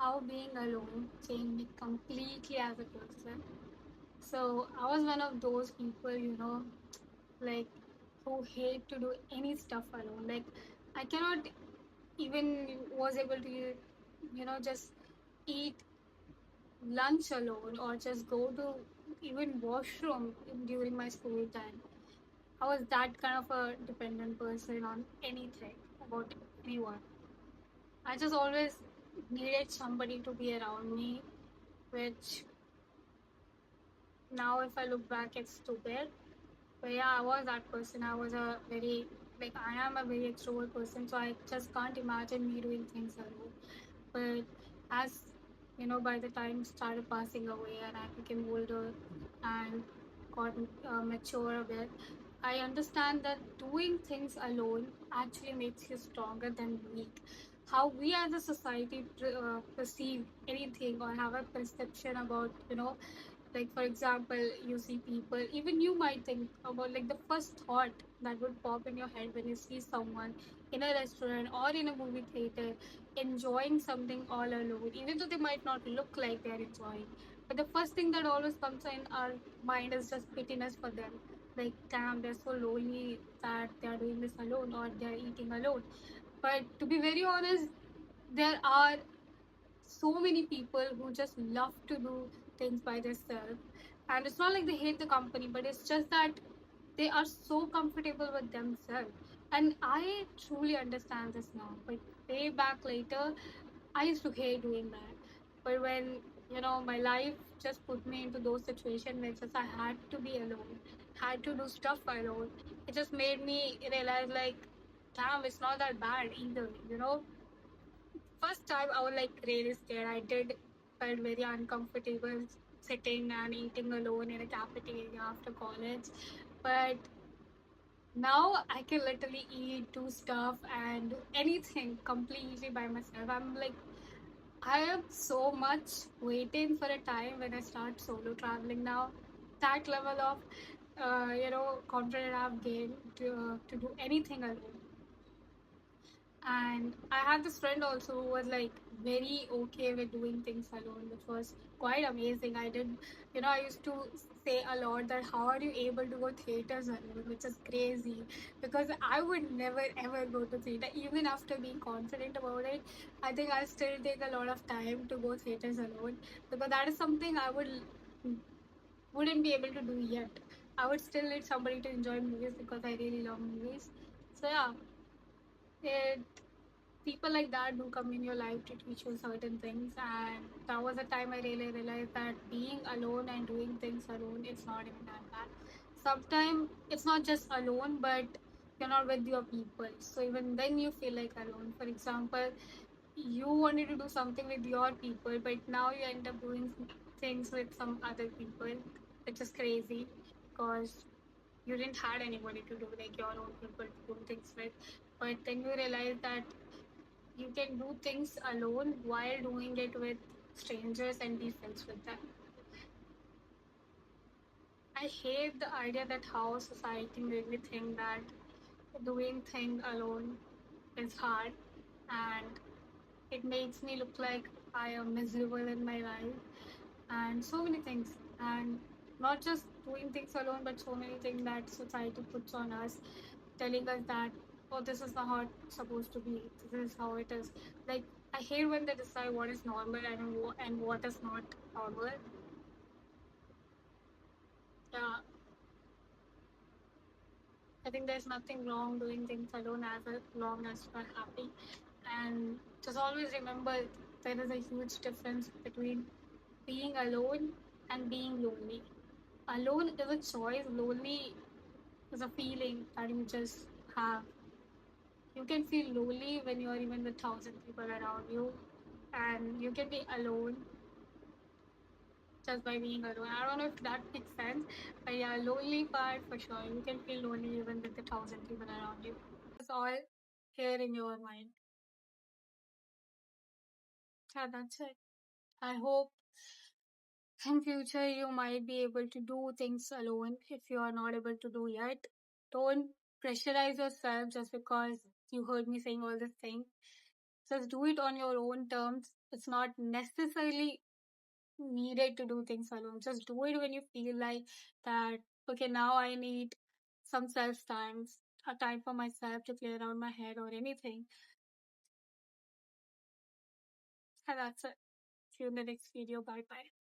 how being alone changed me completely as a person. So I was one of those people, like who hate to do any stuff alone. Like I cannot even was able to, just eat lunch alone or just go to even washroom during my school time. I was that kind of a dependent person on anything about anyone. I just always needed somebody to be around me, which now if I look back, it's stupid. But yeah, I was that person. I was a very, like, I am a very extrovert person, so I just can't imagine me doing things alone. But as by the time started passing away and I became older and got mature a bit, I understand that doing things alone actually makes you stronger than weak. How we as a society perceive anything or have a perception about, like for example, you see people, even you might think about like the first thought that would pop in your head when you see someone in a restaurant or in a movie theater enjoying something all alone, even though they might not look like they're enjoying. But the first thing that always comes in our mind is just pittiness for them. Like, damn, they're so lonely that they're doing this alone or they're eating alone. But to be very honest, there are so many people who just love to do things by themselves. And it's not like they hate the company, but it's just that they are so comfortable with themselves. And I truly understand this now. But way back later, I used to hate doing that. But when, my life just put me into those situations where just I had to be alone, had to do stuff alone, it just made me realize like, damn, it's not that bad either. First time I was like really scared. I did felt very uncomfortable sitting and eating alone in a cafeteria after college. But now I can literally eat, do stuff, and do anything completely by myself. I'm like, I am so much waiting for a time when I start solo traveling now. That level of, confidence I've gained to do anything alone. And I had this friend also who was like very okay with doing things alone, which was quite amazing. I used to say a lot that how are you able to go theaters alone, which is crazy because I would never ever go to theater even after being confident about it. I think I still take a lot of time to go theaters alone because that is something I wouldn't be able to do yet. I would still need somebody to enjoy movies because I really love movies. So yeah, it people like that do come in your life to teach you certain things, and that was the time I really realized that being alone and doing things alone, it's not even that bad. Sometimes it's not just alone, but you're not with your people, so even then you feel like alone. For example, you wanted to do something with your people, but now you end up doing things with some other people, which is crazy because you didn't had anybody to do like your own people to do things with. But then you realize that you can do things alone while doing it with strangers and be friends with them. I hate the idea that how society made me think that doing things alone is hard, and it makes me look like I am miserable in my life and so many things. And not just doing things alone, but so many things that society puts on us, telling us that, oh, this is not how it's supposed to be, this is how it is. Like, I hate when they decide what is normal and what is not normal. Yeah, I think there's nothing wrong doing things alone as long as you're happy. And just always remember there is a huge difference between being alone and being lonely. Alone is a choice, lonely is a feeling that you just have. You can feel lonely when you're even with thousand people around you, and you can be alone just by being alone. I don't know if that makes sense, but yeah, lonely part for sure. You can feel lonely even with the thousand people around you. It's all here in your mind. Yeah, that's it. I hope in future you might be able to do things alone if you are not able to do yet. Don't pressurize yourself just because you heard me saying all this thing. Just do it on your own terms. It's not necessarily needed to do things alone. Just do it when you feel like that, okay, now I need some self time, a time for myself to clear out my head or anything. And that's it. See you in the next video. Bye bye.